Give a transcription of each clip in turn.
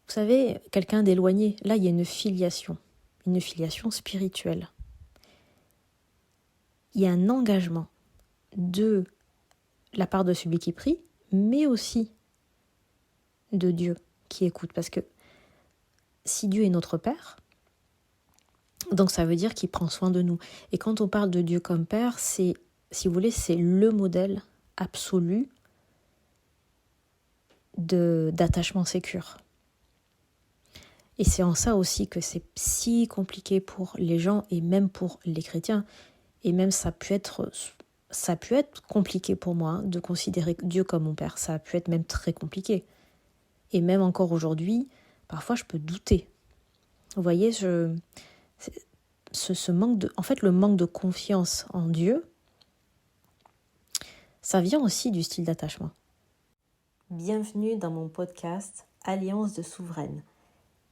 Vous savez, quelqu'un d'éloigné, là il y a une filiation spirituelle. Il y a un engagement de la part de celui qui prie, mais aussi de Dieu qui écoute. Parce que si Dieu est notre Père, donc ça veut dire qu'il prend soin de nous. Et quand on parle de Dieu comme Père, c'est, si vous voulez, c'est le modèle absolu d'attachement sécure. Et c'est en ça aussi que c'est si compliqué pour les gens et même pour les chrétiens. Et même ça a pu être compliqué pour moi de considérer Dieu comme mon Père. Ça a pu être même très compliqué. Et même encore aujourd'hui, parfois je peux douter. Vous voyez, ce manque le manque de confiance en Dieu, ça vient aussi du style d'attachement. Bienvenue dans mon podcast Alliance de souveraines,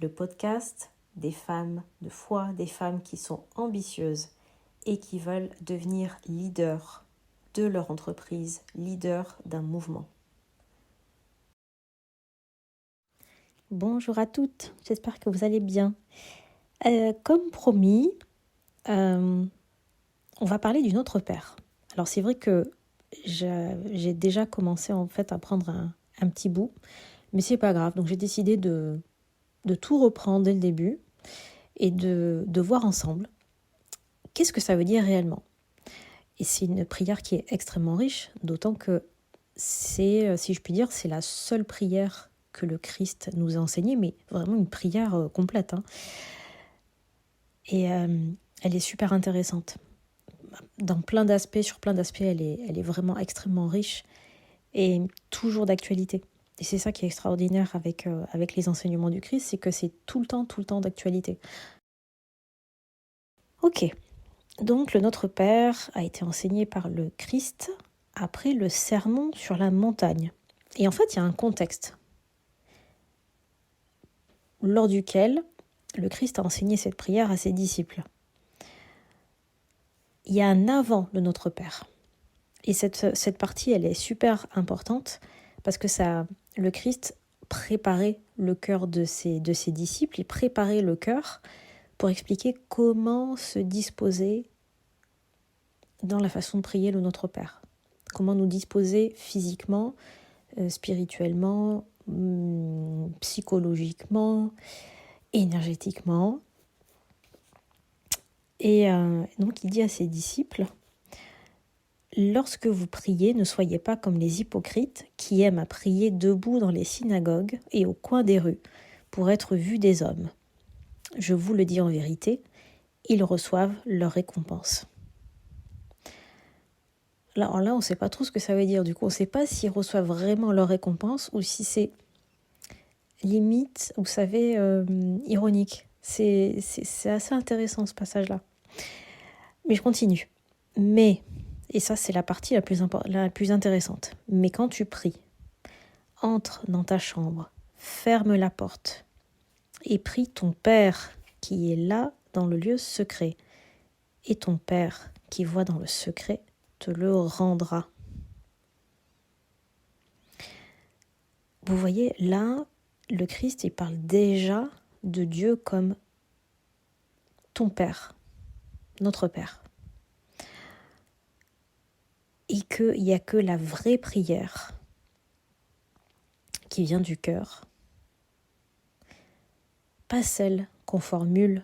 le podcast des femmes de foi, des femmes qui sont ambitieuses et qui veulent devenir leaders de leur entreprise, leaders d'un mouvement. Bonjour à toutes, j'espère que vous allez bien. Comme promis, on va parler d'une autre Père. Alors c'est vrai que j'ai déjà commencé en fait à prendre un petit bout, mais c'est pas grave. Donc j'ai décidé de tout reprendre dès le début et de voir ensemble qu'est-ce que ça veut dire réellement. Et c'est une prière qui est extrêmement riche, d'autant que c'est, si je puis dire, c'est la seule prière que le Christ nous a enseignée, mais vraiment une prière complète. Et elle est super intéressante. Sur plein d'aspects, elle est vraiment extrêmement riche et toujours d'actualité. Et c'est ça qui est extraordinaire avec les enseignements du Christ, c'est que c'est tout le temps d'actualité. Ok, donc le Notre Père a été enseigné par le Christ après le sermon sur la montagne. Et en fait, il y a un contexte lors duquel le Christ a enseigné cette prière à ses disciples. Il y a un avant le Notre Père. Et cette partie, elle est super importante parce que le Christ préparait le cœur de ses disciples, il préparait le cœur pour expliquer comment se disposer dans la façon de prier le Notre Père. Comment nous disposer physiquement, spirituellement, psychologiquement, énergétiquement. Et donc il dit à ses disciples, lorsque vous priez, ne soyez pas comme les hypocrites qui aiment à prier debout dans les synagogues et au coin des rues pour être vus des hommes. Je vous le dis en vérité, ils reçoivent leur récompense. Alors là, on ne sait pas trop ce que ça veut dire. Du coup, on ne sait pas s'ils reçoivent vraiment leur récompense ou si c'est limite, vous savez, ironique. C'est assez intéressant ce passage-là. Mais je continue. Mais, et ça c'est la partie la plus intéressante, mais quand tu pries, entre dans ta chambre, ferme la porte et prie ton Père qui est là dans le lieu secret. Et ton Père qui voit dans le secret te le rendra. Vous voyez, là, le Christ, il parle déjà de Dieu comme ton Père, notre Père. Et qu'il n'y a que la vraie prière qui vient du cœur, pas celle qu'on formule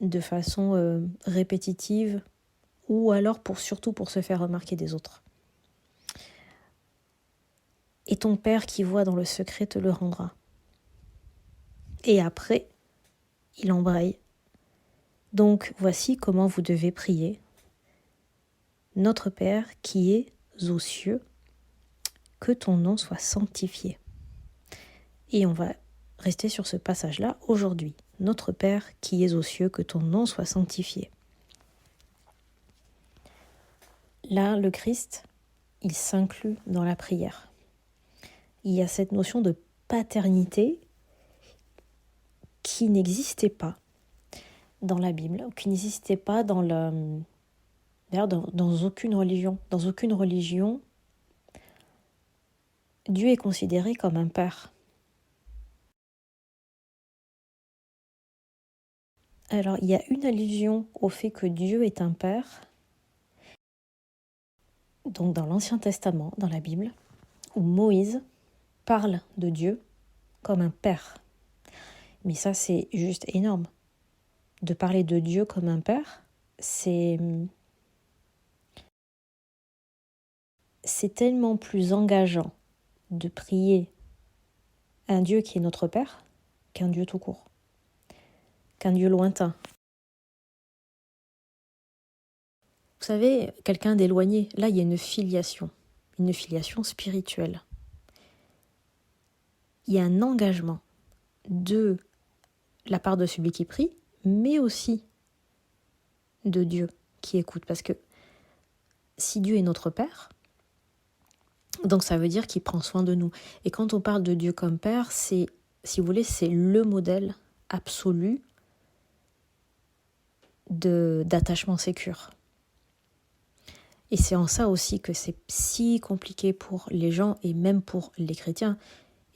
de façon répétitive ou alors surtout pour se faire remarquer des autres. Et ton Père qui voit dans le secret te le rendra. Et après, il embraye. Donc voici comment vous devez prier. Notre Père qui es aux cieux, que ton nom soit sanctifié. Et on va rester sur ce passage-là aujourd'hui. Notre Père qui es aux cieux, que ton nom soit sanctifié. Là, le Christ, il s'inclut dans la prière. Il y a cette notion de paternité qui n'existait pas dans la Bible, qui n'existait pas d'ailleurs dans aucune religion. Dans aucune religion, Dieu est considéré comme un père. Alors, il y a une allusion au fait que Dieu est un père, donc dans l'Ancien Testament, dans la Bible, où Moïse parle de Dieu comme un père. Mais ça, c'est juste énorme. De parler de Dieu comme un père, c'est tellement plus engageant de prier un Dieu qui est notre père qu'un Dieu tout court, qu'un Dieu lointain. Vous savez, quelqu'un d'éloigné, là, il y a une filiation spirituelle. Il y a un engagement de la part de celui qui prie, mais aussi de Dieu qui écoute. Parce que si Dieu est notre Père, donc ça veut dire qu'il prend soin de nous. Et quand on parle de Dieu comme Père, c'est, si vous voulez, c'est le modèle absolu d'attachement sécure. Et c'est en ça aussi que c'est si compliqué pour les gens et même pour les chrétiens.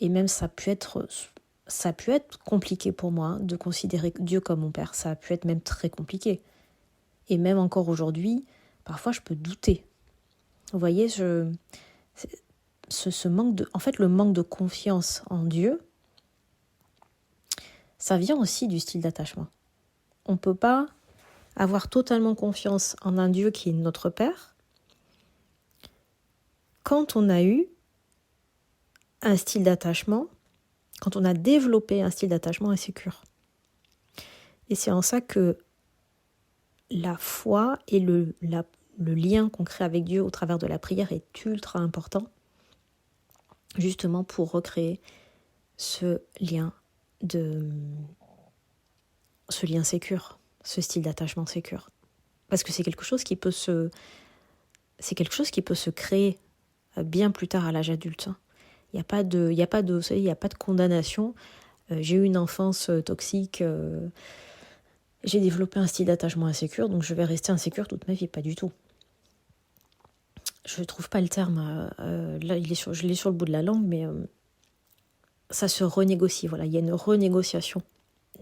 Et même ça a pu être compliqué pour moi de considérer Dieu comme mon père. Ça a pu être même très compliqué. Et même encore aujourd'hui, parfois je peux douter. Vous voyez, ce manque de, en fait, le manque de confiance en Dieu, ça vient aussi du style d'attachement. On ne peut pas avoir totalement confiance en un Dieu qui est notre Père quand on a eu un style d'attachement, quand on a développé un style d'attachement insécure. Et c'est en ça que la foi et le lien qu'on crée avec Dieu au travers de la prière est ultra important, justement pour recréer ce lien sécure, ce style d'attachement sécure. Parce que c'est quelque chose qui peut se créer bien plus tard à l'âge adulte. Il n'y a pas de condamnation. J'ai eu une enfance toxique, j'ai développé un style d'attachement insécure, donc je vais rester insécure toute ma vie, pas du tout. Je ne trouve pas le terme, là je l'ai sur le bout de la langue, mais ça se renégocie, voilà, il y a une renégociation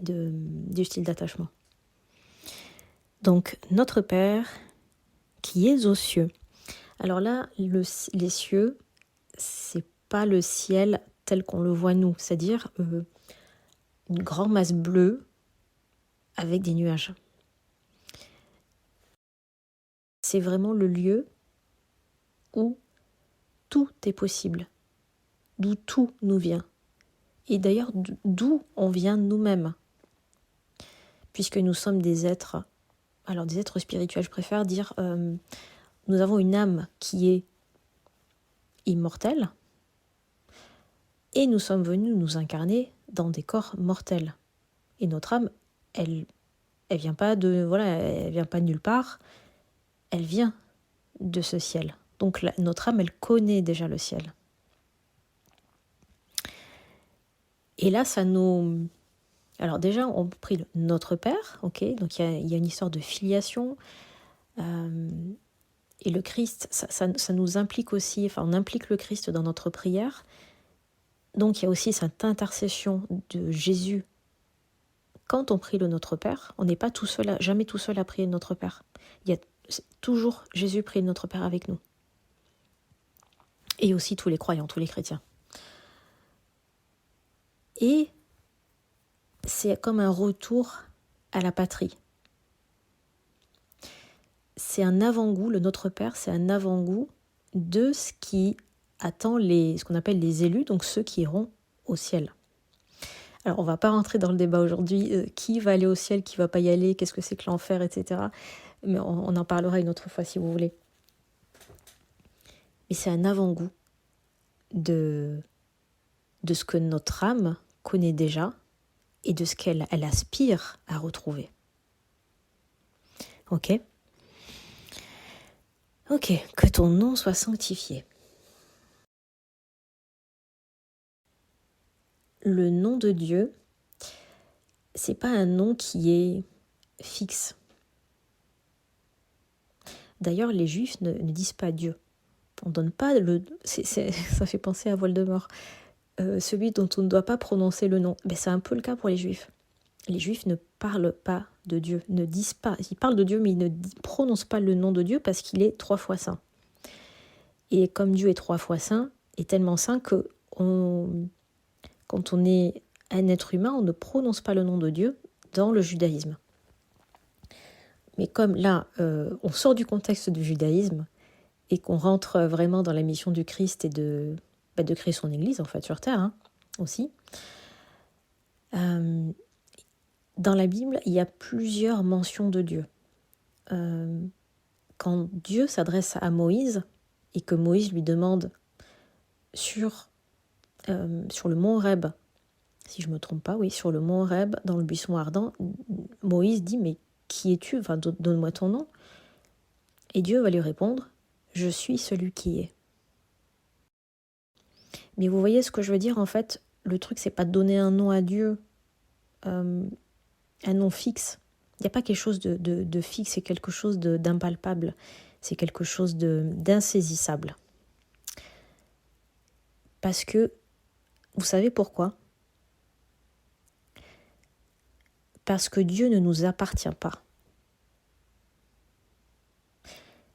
du style d'attachement. Donc, notre Père qui est aux cieux. Alors là, les cieux, c'est pas le ciel tel qu'on le voit nous, c'est-à-dire une grande masse bleue avec des nuages. C'est vraiment le lieu où tout est possible, d'où tout nous vient. Et d'ailleurs, d'où on vient nous-mêmes. Puisque nous sommes des êtres spirituels, je préfère dire, nous avons une âme qui est immortelle, et nous sommes venus nous incarner dans des corps mortels. Et notre âme, elle vient pas elle vient pas de nulle part, elle vient de ce ciel. Donc notre âme, elle connaît déjà le ciel. Et là, ça nous... Alors déjà, on prie notre Père, ok, donc il y a une histoire de filiation, et le Christ, ça nous implique aussi, enfin on implique le Christ dans notre prière, donc il y a aussi cette intercession de Jésus. Quand on prie le Notre Père, on n'est pas jamais tout seul à prier le Notre Père. Il y a toujours Jésus prie le Notre Père avec nous. Et aussi tous les croyants, tous les chrétiens. Et c'est comme un retour à la patrie. C'est un avant-goût, le Notre Père, c'est un avant-goût de ce qui attend ce qu'on appelle les élus, donc ceux qui iront au ciel. Alors, on ne va pas rentrer dans le débat aujourd'hui, qui va aller au ciel, qui ne va pas y aller, qu'est-ce que c'est que l'enfer, etc. Mais on en parlera une autre fois si vous voulez. Mais c'est un avant-goût de ce que notre âme connaît déjà et de ce qu'elle aspire à retrouver. Ok, que ton nom soit sanctifié. Le nom de Dieu, c'est pas un nom qui est fixe. D'ailleurs, les Juifs ne disent pas Dieu. On donne pas ça fait penser à Voldemort. Celui dont on ne doit pas prononcer le nom. Ben, c'est un peu le cas pour les Juifs. les Juifs ne parlent pas de Dieu, ne disent pas, ils parlent de Dieu, mais ils ne prononcent pas le nom de Dieu parce qu'il est 3 fois saint. Et comme Dieu est 3 fois saint, est tellement saint que quand on est un être humain, on ne prononce pas le nom de Dieu dans le judaïsme. Mais comme là, on sort du contexte du judaïsme et qu'on rentre vraiment dans la mission du Christ et de créer son Église, en fait, sur Terre aussi, dans la Bible, il y a plusieurs mentions de Dieu. Quand Dieu s'adresse à Moïse et que Moïse lui demande sur le mont Horeb, si je ne me trompe pas, oui, sur le mont Horeb, dans le buisson ardent, Moïse dit « Mais qui es-tu ? Enfin, donne-moi ton nom. » Et Dieu va lui répondre « Je suis celui qui est. » Mais vous voyez ce que je veux dire, en fait, le truc, c'est pas de donner un nom à Dieu, un nom fixe. Il n'y a pas quelque chose de fixe, c'est quelque chose d'impalpable, c'est quelque chose d'insaisissable. Parce que, vous savez pourquoi ? Parce que Dieu ne nous appartient pas.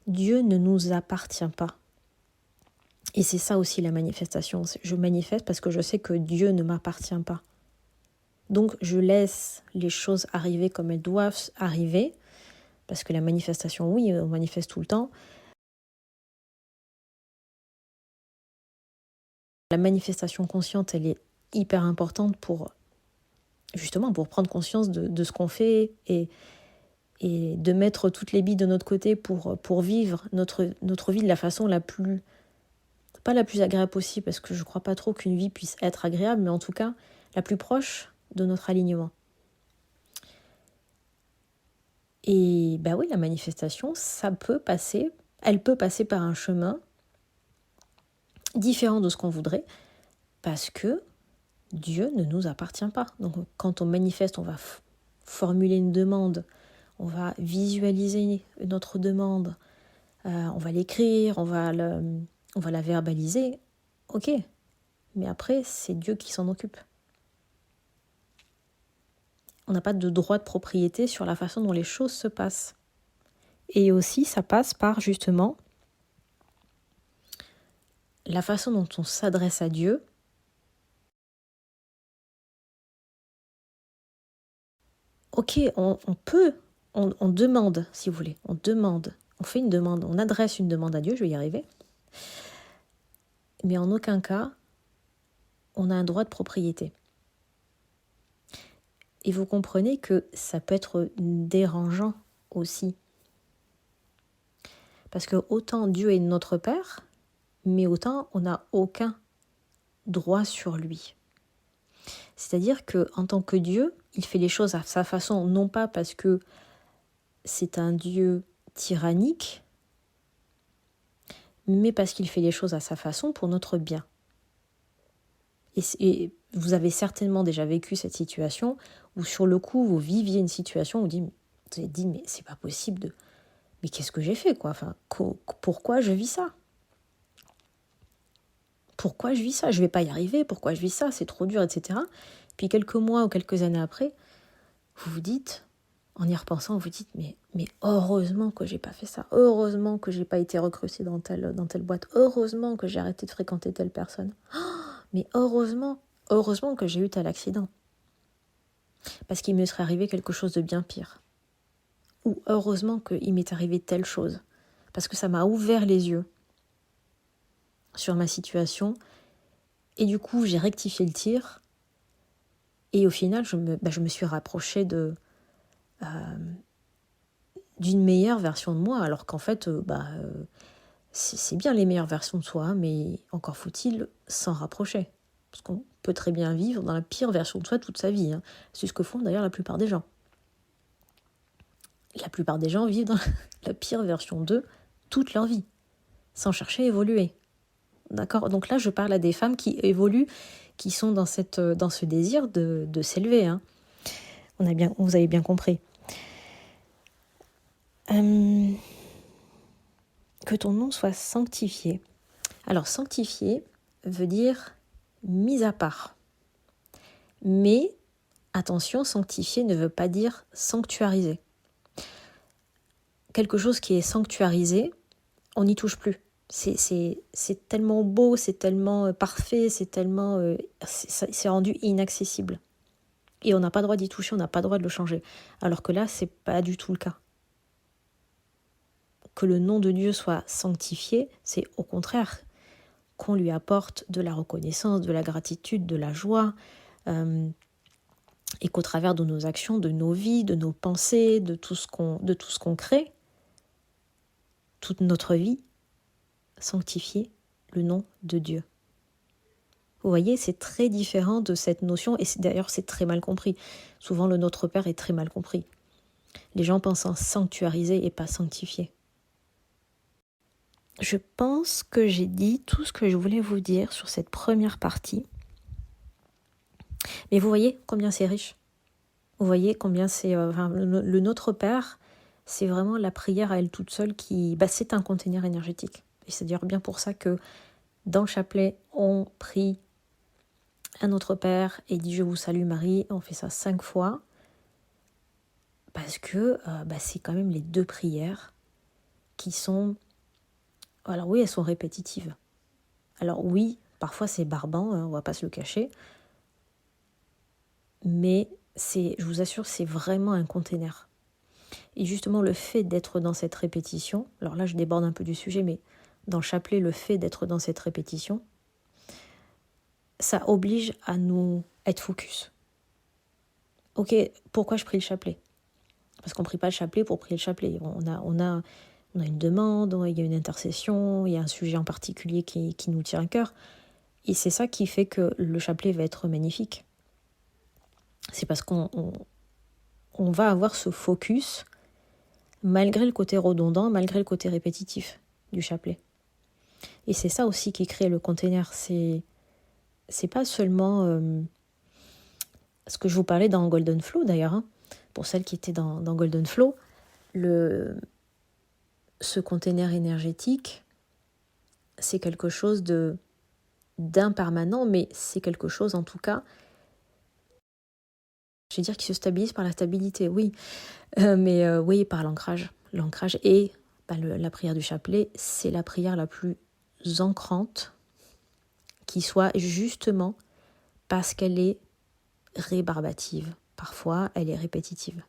Dieu ne nous appartient pas. Et c'est ça aussi la manifestation. Je manifeste parce que je sais que Dieu ne m'appartient pas. Donc je laisse les choses arriver comme elles doivent arriver, parce que la manifestation, oui, on manifeste tout le temps. La manifestation consciente, elle est hyper importante pour prendre conscience de ce qu'on fait et de mettre toutes les billes de notre côté pour vivre notre vie de la façon pas la plus agréable possible, parce que je ne crois pas trop qu'une vie puisse être agréable, mais en tout cas la plus proche de notre alignement. Et oui, la manifestation, elle peut passer par un chemin différent de ce qu'on voudrait, parce que Dieu ne nous appartient pas. Donc quand on manifeste, on va formuler une demande, on va visualiser notre demande, on va l'écrire, on va la verbaliser, ok, mais après c'est Dieu qui s'en occupe. On n'a pas de droit de propriété sur la façon dont les choses se passent. Et aussi, ça passe par justement la façon dont on s'adresse à Dieu. Ok, on demande, si vous voulez, on fait une demande, on adresse une demande à Dieu, je vais y arriver. Mais en aucun cas, on a un droit de propriété. Et vous comprenez que ça peut être dérangeant aussi. Parce que autant Dieu est notre Père, mais autant on n'a aucun droit sur lui. C'est-à-dire qu'en tant que Dieu, il fait les choses à sa façon, non pas parce que c'est un Dieu tyrannique, mais parce qu'il fait les choses à sa façon pour notre bien. Et vous avez certainement déjà vécu cette situation où sur le coup, vous viviez une situation où vous avez dit mais c'est pas possible mais qu'est-ce que j'ai fait quoi ? Enfin, pourquoi je vis ça ? Pourquoi je vis ça ? Je vais pas y arriver, pourquoi je vis ça ? C'est trop dur, etc. Puis quelques mois ou quelques années après, vous vous dites, en y repensant, vous vous dites mais heureusement que j'ai pas fait ça, heureusement que j'ai pas été recrutée dans telle boîte, heureusement que j'ai arrêté de fréquenter telle personne. Mais heureusement que j'ai eu tel accident. Parce qu'il me serait arrivé quelque chose de bien pire. Ou heureusement qu'il m'est arrivé telle chose. Parce que ça m'a ouvert les yeux sur ma situation. Et du coup, j'ai rectifié le tir. Et au final, je me suis rapprochée d'une meilleure version de moi. Alors qu'en fait, c'est bien les meilleures versions de soi, mais encore faut-il s'en rapprocher. Parce qu'on peut très bien vivre dans la pire version de soi toute sa vie. C'est ce que font d'ailleurs la plupart des gens. La plupart des gens vivent dans la pire version d'eux toute leur vie, sans chercher à évoluer. D'accord ? Donc là, je parle à des femmes qui évoluent, qui sont dans ce désir de s'élever. Vous avez bien compris. Que ton nom soit sanctifié. Alors, sanctifié veut dire mis à part. Mais Attention, sanctifier ne veut pas dire sanctuariser. Quelque chose qui est sanctuarisé, on n'y touche plus. C'est tellement beau, c'est tellement parfait, c'est rendu inaccessible. Et on n'a pas le droit d'y toucher, on n'a pas le droit de le changer. Alors que là, c'est pas du tout le cas. Que le nom de Dieu soit sanctifié, c'est au contraire qu'on lui apporte de la reconnaissance, de la gratitude, de la joie, et qu'au travers de nos actions, de nos vies, de nos pensées, de tout ce qu'on crée, toute notre vie, sanctifier le nom de Dieu. Vous voyez, c'est très différent de cette notion, et d'ailleurs c'est très mal compris. Souvent le Notre Père est très mal compris. Les gens pensent en sanctuariser et pas sanctifier. Je pense que j'ai dit tout ce que je voulais vous dire sur cette première partie. Mais vous voyez combien c'est riche. Vous voyez combien c'est... le Notre Père, c'est vraiment la prière à elle toute seule qui... c'est un conteneur énergétique. Et c'est d'ailleurs bien pour ça que dans le chapelet, on prie un Notre Père et dit « Je vous salue Marie ». On fait ça 5 fois. Parce que c'est quand même les 2 prières qui sont... Alors oui, elles sont répétitives. Alors oui, parfois c'est barbant, on va pas se le cacher. Mais je vous assure, c'est vraiment un container. Et justement, le fait d'être dans cette répétition, alors là je déborde un peu du sujet, mais dans le chapelet, le fait d'être dans cette répétition, ça oblige à nous être focus. Ok, pourquoi je prie le chapelet ? Parce qu'on ne prie pas le chapelet pour prier le chapelet. On a une demande, il y a une intercession, il y a un sujet en particulier qui nous tient à cœur. Et c'est ça qui fait que le chapelet va être magnifique. C'est parce qu'on va avoir ce focus malgré le côté redondant, malgré le côté répétitif du chapelet. Et c'est ça aussi qui crée le container. C'est pas seulement ce que je vous parlais dans Golden Flow d'ailleurs, hein, pour celles qui étaient dans Golden Flow, ce container énergétique, c'est quelque chose d'impermanent, mais c'est quelque chose en tout cas, je vais dire qui se stabilise par la stabilité, oui, oui, par l'ancrage. L'ancrage et la prière du chapelet, c'est la prière la plus ancrante qui soit justement parce qu'elle est rébarbative. Parfois, elle est répétitive.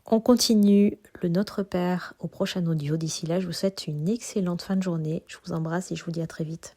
On continue le Notre Père au prochain audio. D'ici là, je vous souhaite une excellente fin de journée. Je vous embrasse et je vous dis à très vite.